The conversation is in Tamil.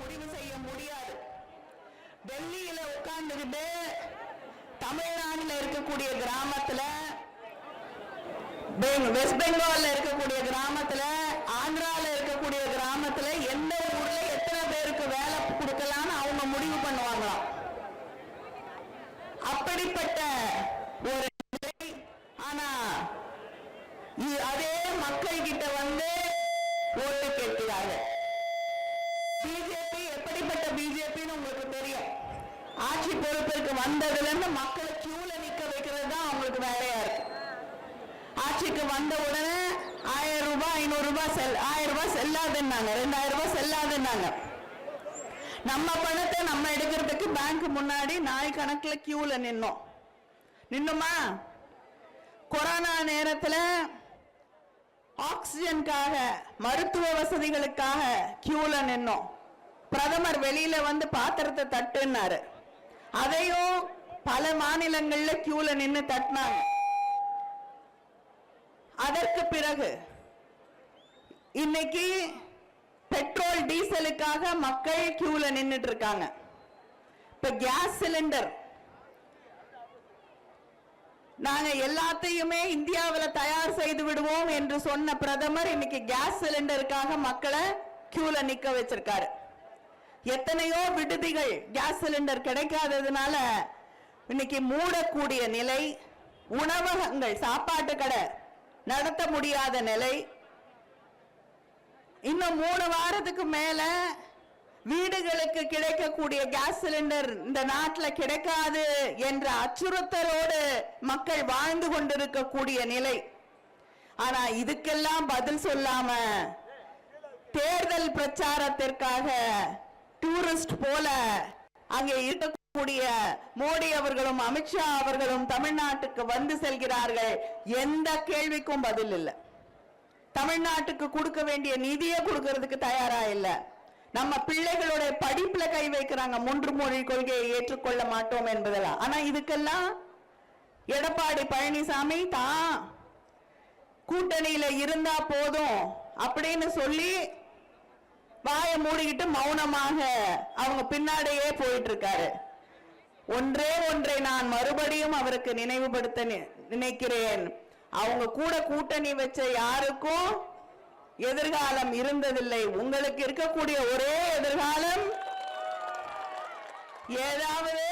முடிவு செய்ய முடியாது. டெல்லியில உட்கார்ந்துகிட்டு தமிழ்நாட்டில் இருக்கக்கூடிய கிராமத்துல, வெஸ்ட் பெங்கால்ல இருக்கக்கூடிய கிராமத்துல, ஆந்திரால இருக்கக்கூடிய கிராமத்துல எந்த ஊர்ல எத்தனை பேருக்கு வேலை கொடுக்கலாம்னு அவங்க முடிவு பண்ணுவாங்களாம். அப்படிப்பட்ட ஒரு நிலை. ஆனா அதே மக்கள் கிட்ட வந்து ஓட்டு கேட்கிறார்கள். பிஜேபி எப்படிப்பட்ட பிஜேபின்னு உங்களுக்கு தெரியும். ஆட்சி பொறுப்பிற்கு வந்ததுல இருந்து மக்களை கியூல நிக்க வைக்கிறது தான் அவங்களுக்கு வேலையா இருக்கு. ஆட்சிக்கு வந்த உடனே 1000 ரூபாய் 500 ரூபாய் 1000 ரூபாய் செல்லாதுன்னாங்க, 2000 ரூபாய் செல்லாதுன்னாங்க. நம்ம பணத்தை நம்ம எடுக்கிறதுக்கு பேங்க் முன்னாடி நாய் கணக்குல கியூல நின்னுமா? கொரோனா நேரத்தில் ஆக்சிஜனுக்காக, மருத்துவ வசதிகளுக்காக கியூல நின்னோம். பிரதமர் வெளியில வந்து பாத்திரத்தை தட்டுனாரு. அதையும் பல மாநிலங்கள்ல கியூல நின்னு தட்டினாங்க. அதற்கு பிறகு இன்னைக்கு பெட்ரோல் டீசலுக்காக மக்கள் கியூல நின்னுட்டு இருக்காங்க. இப்ப கேஸ் சிலிண்டர் நாங்க எல்லாத்தையுமே இந்தியாவில் தயார் செய்து விடுவோம் என்று சொன்ன பிரதமர் இன்னைக்கு கேஸ் சிலிண்டருக்காக மக்களை கியூல நிக்க வச்சிருக்காரு. எத்தனையோ விடுதிகள் கேஸ் சிலிண்டர் கிடைக்காததுனால இன்னைக்கு மூடக்கூடிய நிலை, உணவகங்கள், சாப்பாட்டு கடை நடத்த முடியாத நிலை. இன்னும் 3 வாரத்துக்கு மேல வீடுகளுக்கு கிடைக்கக்கூடிய கேஸ் சிலிண்டர் இந்த நாட்டில் கிடைக்காது என்ற அச்சுறுத்தலோடு மக்கள் வாழ்ந்து கொண்டிருக்கக்கூடிய நிலை. ஆனா இதுக்கெல்லாம் பதில் சொல்லாம தேர்தல் பிரச்சாரத்திற்காக டூரிஸ்ட் போல அங்கே இருக்கக்கூடிய மோடி அவர்களும் அமித்ஷா அவர்களும் தமிழ்நாட்டுக்கு வந்து செல்கிறார்கள். எந்த கேள்விக்கும் பதில் இல்லை. தமிழ்நாட்டுக்கு கொடுக்க வேண்டிய நிதியை கொடுக்கிறதுக்கு தயாரா இல்லை. நம்ம பிள்ளைகளுடைய படிப்புல கை வைக்கிறாங்க. 3 மொழி கொள்கையை ஏற்றுக்கொள்ள மாட்டோம் என்பதெல்லாம். ஆனா இதுக்கெல்லாம் எடப்பாடி பழனிசாமி தான் கூட்டணியில இருந்தா போதும் அப்படின்னு சொல்லி வாயை மூடிக்கிட்டு மௌனமாக அவங்க பின்னாடியே போயிட்டு இருக்காரு. ஒன்றை நான் மறுபடியும் அவருக்கு நினைவுபடுத்த நினைக்கிறேன். அவங்க கூட கூட்டணி வச்ச யாருக்கும் எதிர்காலம் இருந்ததில்லை. உங்களுக்கு இருக்கக்கூடிய ஒரே எதிர்காலம் ஏதாவது